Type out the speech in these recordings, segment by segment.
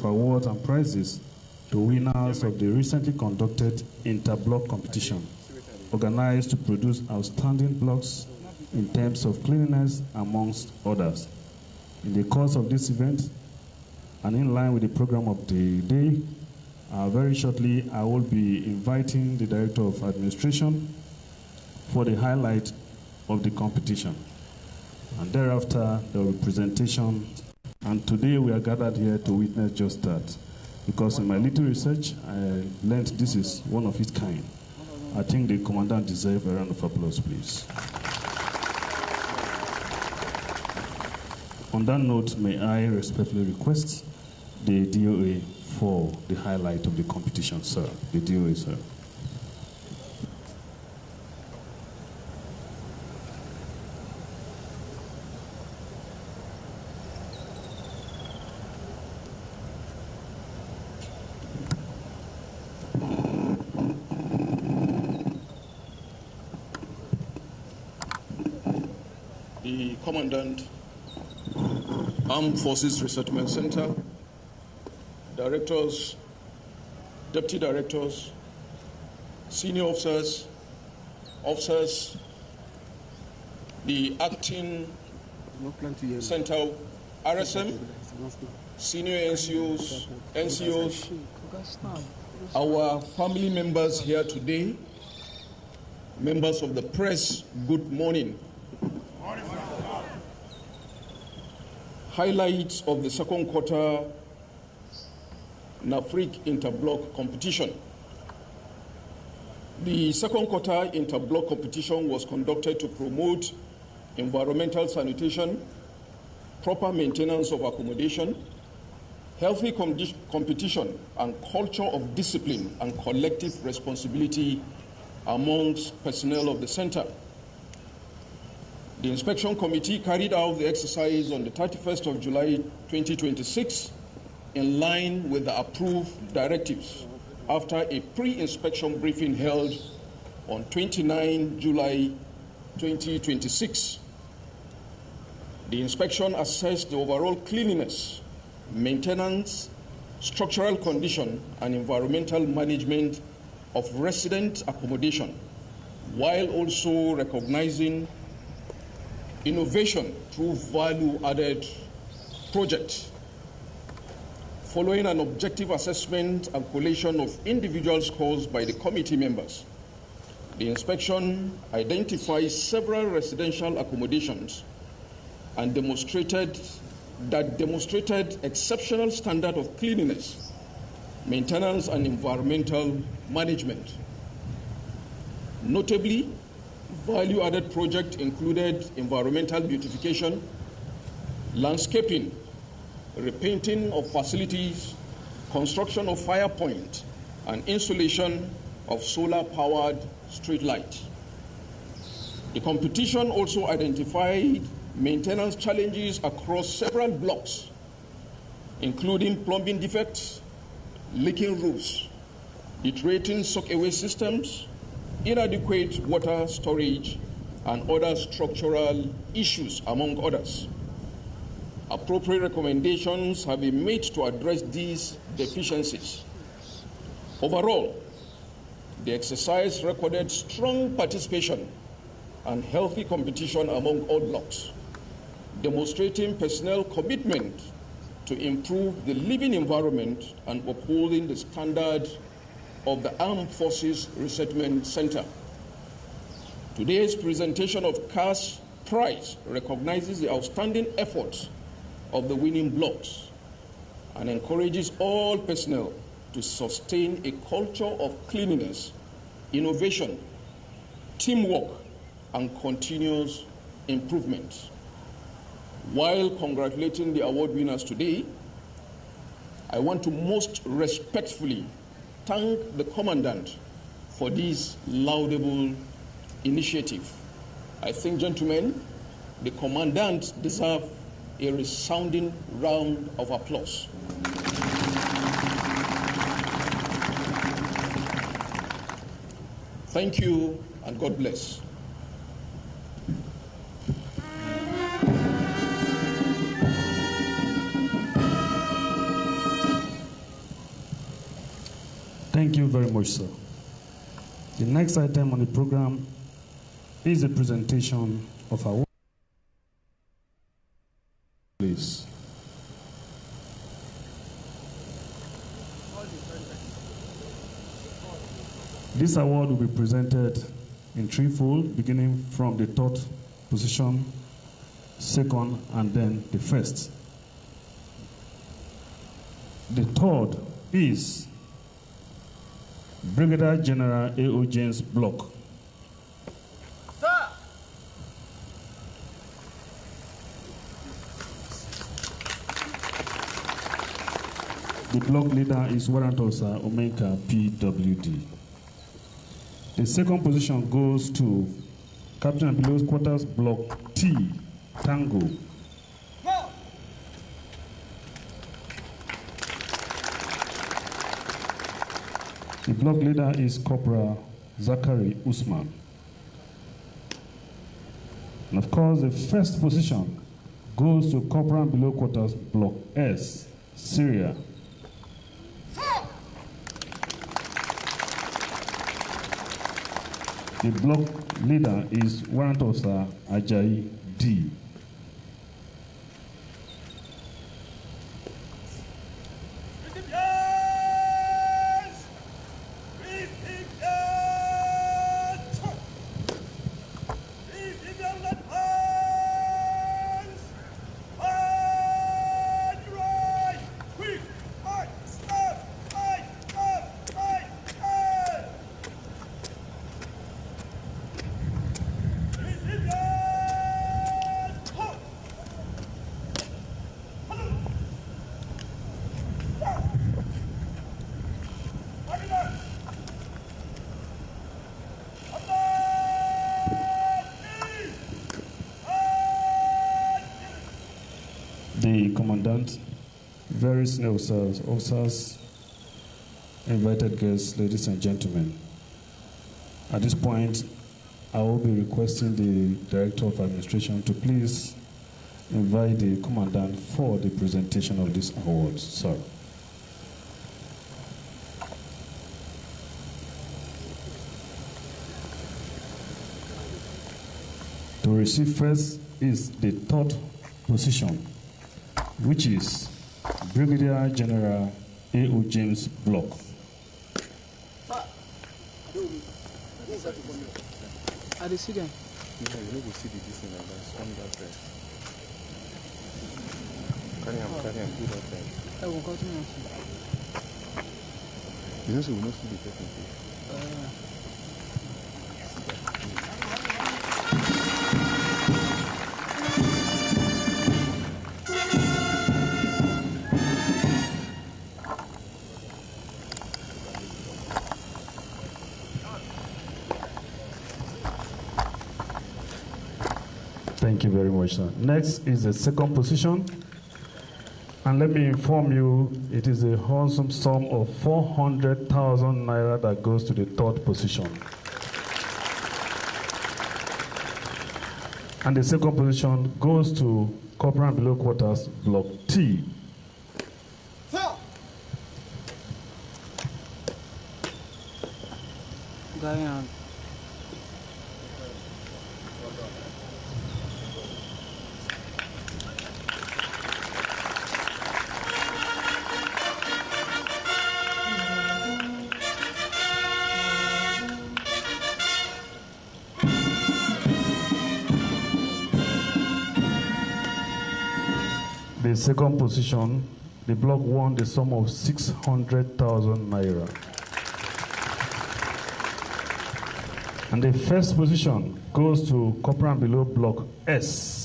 awards and prizes to winners of the recently conducted inter-block competition organized to produce outstanding blocks in terms of cleanliness, amongst others. In the course of this event, and in line with the program of the day, very shortly I will be inviting the Director of Administration for the highlight of the competition. And thereafter, there will be presentation. And today we are gathered here to witness just that. Because in my little research, I learned this is one of its kind. I think the Commandant deserves a round of applause, please. On that note, may I respectfully request the DOA for the highlight of the competition, sir. The DOA, sir. The Commandant, Armed Forces Resettlement Center, directors, deputy directors, senior officers, the acting center RSM, senior NCOs, our family members here today, members of the press, good morning. Highlights of the second quarter Nafrc interblock competition. The second quarter interblock competition was conducted to promote environmental sanitation, proper maintenance of accommodation, healthy competition, and culture of discipline and collective responsibility amongst personnel of the center. The inspection committee carried out the exercise on the 31st of July 2026 in line with the approved directives after a pre-inspection briefing held on 29 July 2026. The inspection assessed the overall cleanliness, maintenance, structural condition, and environmental management of resident accommodation, while also recognizing innovation through value-added projects. Following an objective assessment and collation of individual scores by the committee members, the inspection identifies several residential accommodations and demonstrated exceptional standard of cleanliness, maintenance, and environmental management. Notably, value-added projects included environmental beautification, landscaping, repainting of facilities, construction of fire point, and installation of solar-powered street lights. The competition also identified maintenance challenges across several blocks, including plumbing defects, leaking roofs, deteriorating soak-away systems, inadequate water storage, and other structural issues, among others. Appropriate recommendations have been made to address these deficiencies. Overall, the exercise recorded strong participation and healthy competition among all blocks, demonstrating personnel commitment to improve the living environment and upholding the standard of the Armed Forces Resettlement Center. Today's presentation of cash prize recognizes the outstanding efforts of the winning blocks and encourages all personnel to sustain a culture of cleanliness, innovation, teamwork, and continuous improvement. While congratulating the award winners today, I want to most respectfully thank the Commandant for this laudable initiative. I think, gentlemen, the Commandant deserves a resounding round of applause. Thank you, and God bless. Thank you very much, sir. The next item on the program is a presentation of our please. This award will be presented in threefold, beginning from the third position, second, and then the first. The third is Brigadier General A.O. James Block. Sir! The block leader is Warrant Officer Omenka PWD. The second position goes to Captain and Below Quarters Block T, Tango. The block leader is Corporal Zachary Usman. And of course, the first position goes to Corporal and Below Quarters Block S, Syria. The block leader is Warrant Officer Ajayi D. The Commandant, very senior officers, invited guests, ladies and gentlemen. At this point, I will be requesting the Director of Administration to please invite the Commandant for the presentation of this award. Sir. To receive first is the third position, which is Brigadier General A.O. James Block. Are they sitting? Yeah, you know we see the distance like that. Stand that way. Carry him, do that way. I will continue. You know, so we don't see the person. Thank you very much, sir. Next is the second position. And let me inform you, it is a handsome sum of 400,000 naira that goes to the third position. And the second position goes to Corporal and Below Quarters Block T. Diane. The second position, the block won the sum of 600,000 naira. And the first position goes to Corporal and Below Block S.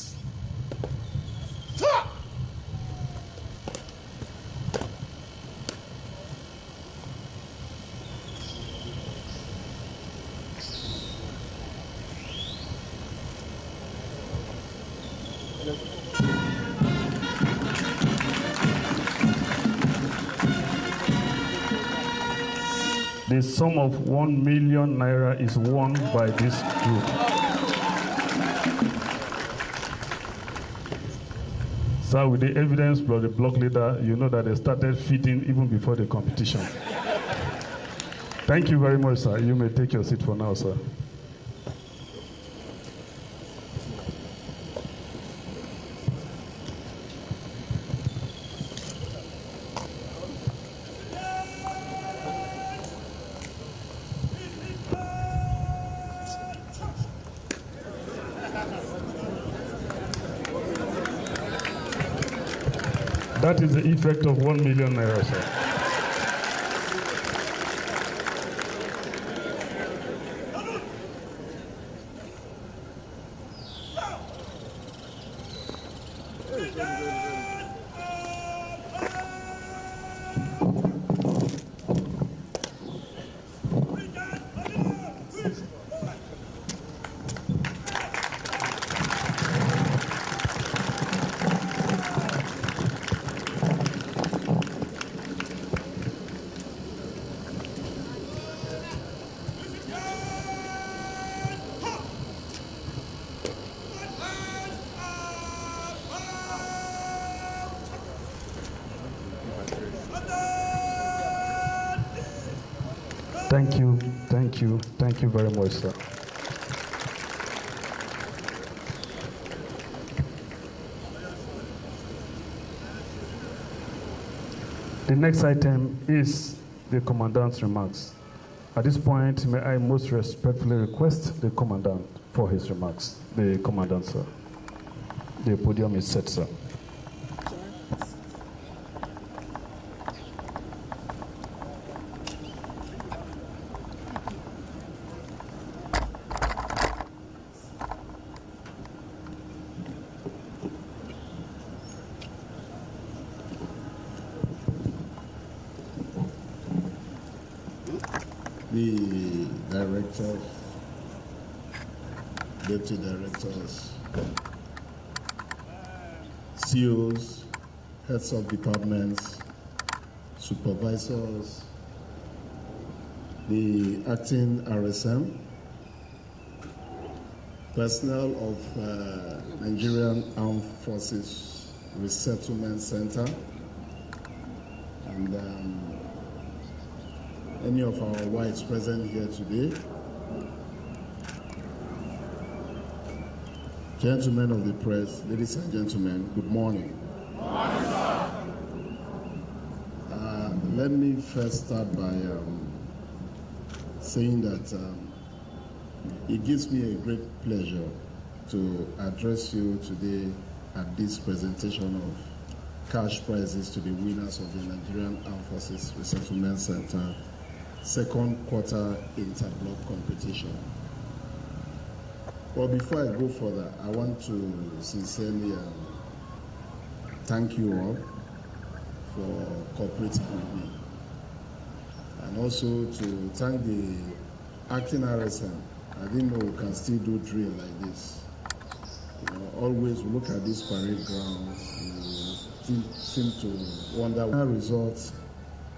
The sum of 1 million naira is won by this group. So with the evidence from the block leader, you know that they started fitting even before the competition. Thank you very much, sir. You may take your seat for now, sir. That is the effect of 1 million naira, sir. Thank you very much, sir. The next item is the Commandant's remarks. At this point, may I most respectfully request the Commandant for his remarks. The Commandant, sir. The podium is set, sir. The directors, deputy directors, CEOs, heads of departments, supervisors, the acting RSM, personnel of Nigerian Armed Forces Resettlement Center, and any of our whites present here today, gentlemen of the press, ladies and gentlemen, good morning. Good morning, sir. Let me first start by saying that it gives me a great pleasure to address you today at this presentation of cash prizes to the winners of the Nigerian Armed Forces Resettlement Center second quarter interblock competition. Well, before I go further, I want to sincerely thank you all for cooperating with me, and also to thank the acting RSM. I didn't know we can still do drill like this. You know, always we look at this parade ground, we seem to wonder our results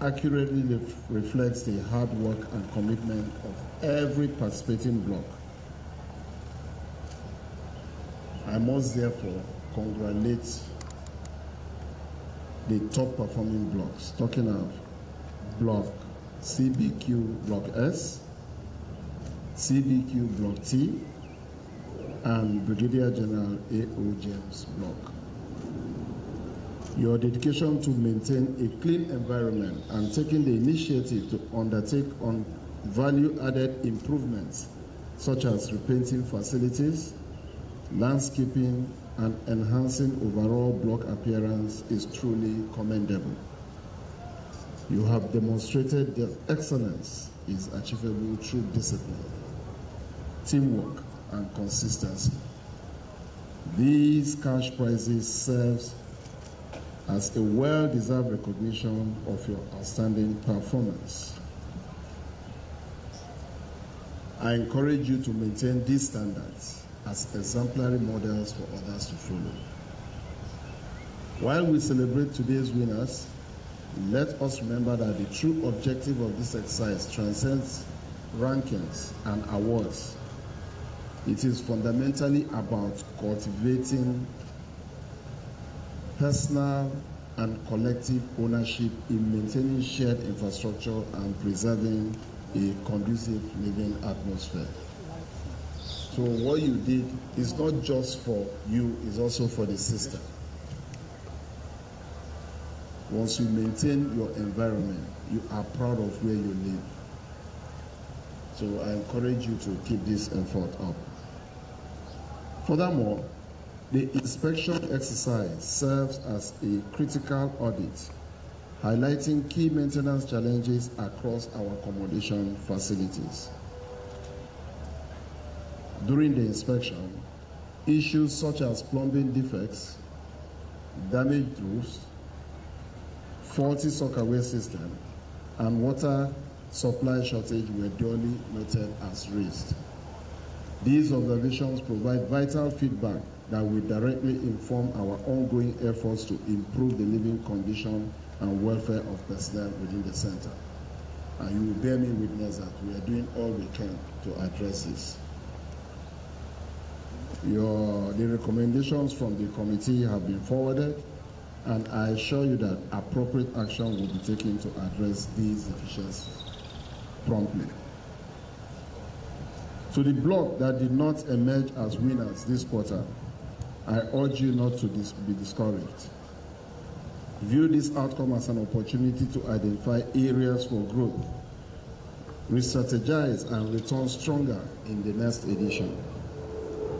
accurately reflects the hard work and commitment of every participating block. I must therefore congratulate the top performing blocks, talking of block CBQ Block S, CBQ Block T, and Brigadier General A.O. James Block. Your dedication to maintain a clean environment and taking the initiative to undertake on value-added improvements such as repainting facilities, landscaping, and enhancing overall block appearance is truly commendable. You have demonstrated that excellence is achievable through discipline, teamwork, and consistency. These cash prizes serve as a well-deserved recognition of your outstanding performance. I encourage you to maintain these standards as exemplary models for others to follow. While we celebrate today's winners, let us remember that the true objective of this exercise transcends rankings and awards. It is fundamentally about cultivating personal and collective ownership in maintaining shared infrastructure and preserving a conducive living atmosphere. So what you did is not just for you, it's also for the system. Once you maintain your environment, you are proud of where you live. So I encourage you to keep this effort up. Furthermore, the inspection exercise serves as a critical audit, highlighting key maintenance challenges across our accommodation facilities. During the inspection, issues such as plumbing defects, damaged roofs, faulty soakaway system, and water supply shortage were duly noted as raised. These observations provide vital feedback that will directly inform our ongoing efforts to improve the living condition and welfare of personnel within the center. And you will bear me witness that we are doing all we can to address this. The recommendations from the committee have been forwarded, and I assure you that appropriate action will be taken to address these deficiencies promptly. To the block that did not emerge as winners this quarter, I urge you not to be discouraged. View this outcome as an opportunity to identify areas for growth, re-strategize and return stronger in the next edition.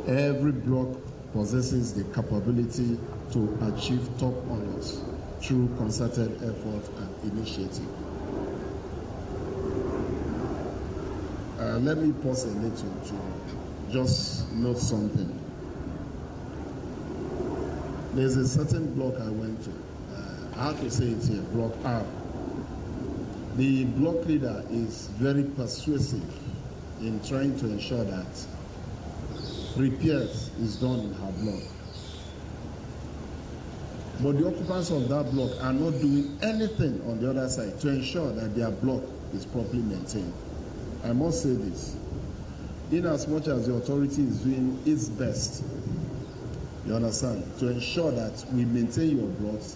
Every block possesses the capability to achieve top honors through concerted effort and initiative. Let me pause a little to just note something. There's a certain block I went to. I have to say it here, Block R. The block leader is very persuasive in trying to ensure that repairs is done in her block. But the occupants of that block are not doing anything on the other side to ensure that their block is properly maintained. I must say this, in as much as the authority is doing its best, you understand, to ensure that we maintain your blocks,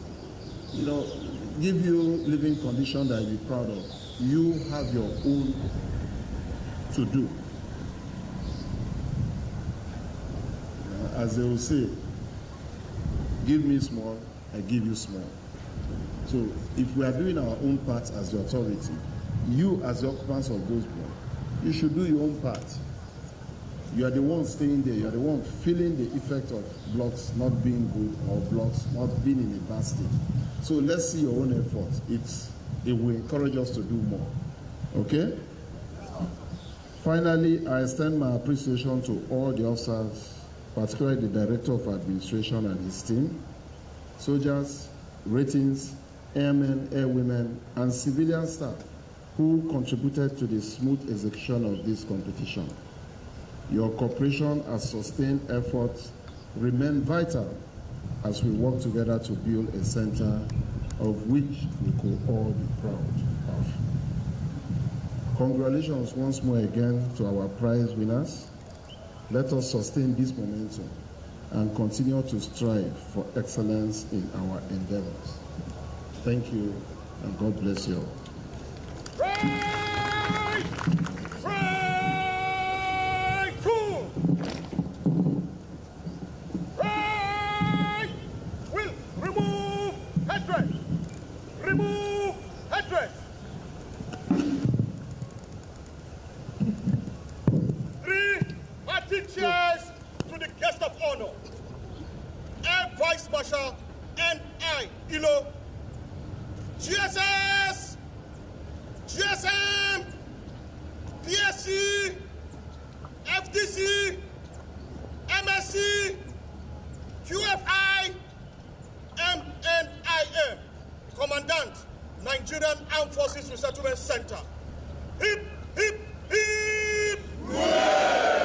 give you living condition that you're proud of. You have your own to do. As they will say, give me small, I give you small. So if we are doing our own part as the authority, you as the occupants of those blocks, you should do your own part. You are the one staying there, you are the one feeling the effect of blocks not being good or blocks not being in a bad state. So let's see your own effort. It will encourage us to do more. Okay? Finally, I extend my appreciation to all the officers, particularly the Director of Administration and his team, soldiers, ratings, airmen, airwomen, and civilian staff who contributed to the smooth execution of this competition. Your cooperation and sustained efforts remain vital as we work together to build a center of which we could all be proud of. Congratulations once more again to our prize winners. Let us sustain this momentum and continue to strive for excellence in our endeavors. Thank you, and God bless you all. Cheers to the guest of honor, Air Vice Marshal N.I. Ilo, GSS, GSM, PSC, FDC, MSC, QFI, MNIM, Commandant, Nigerian Armed Forces Resettlement Center. Hip, hip, hip! Hooray!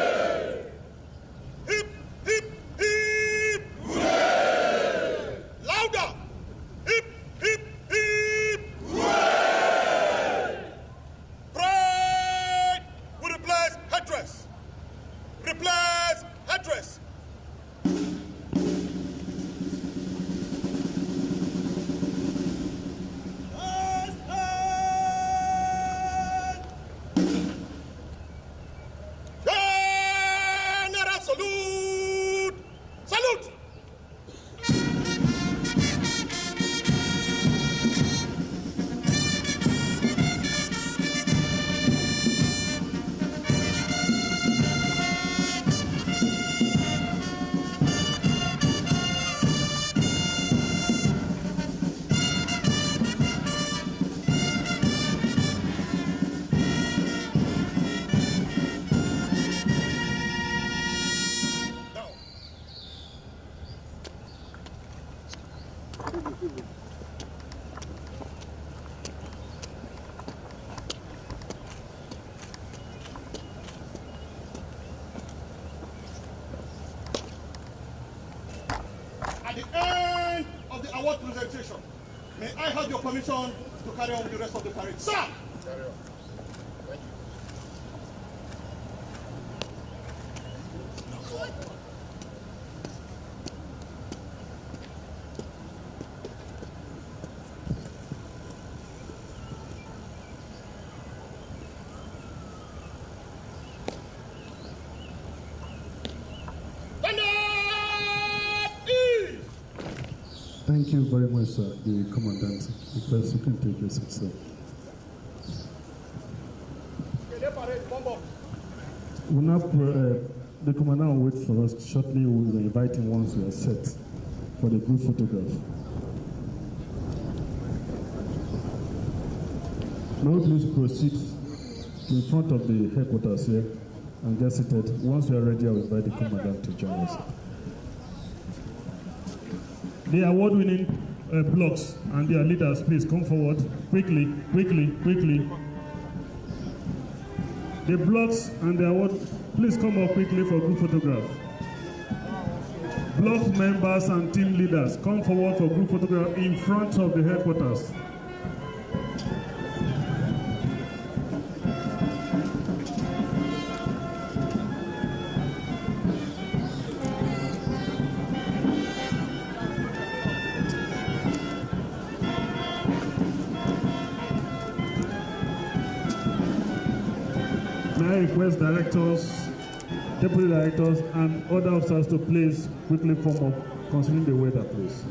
Hip, hip, hip! Hooray! Louder! Hip, hip, hip! Hooray! Pride will replace headdress. Replace headdress. award presentation. May I have your permission to carry on with the rest of the parade? Sir! Carry on. Thank you. Thank you very much, sir, the Commandant. Request you can take your seat, sir. We'll now, the Commandant will wait for us shortly. We will invite him once we are set for the group photograph. May we please proceed in front of the headquarters here and get seated. Once we are ready, I will invite the Commandant to join us. The award-winning blocks and their leaders, please come forward quickly, quickly, quickly. The blocks and the award, please come up quickly for group photograph. Block members and team leaders, come forward for group photograph in front of the headquarters. May I request directors, deputy directors, and other officers to please quickly form up, considering the weather, please.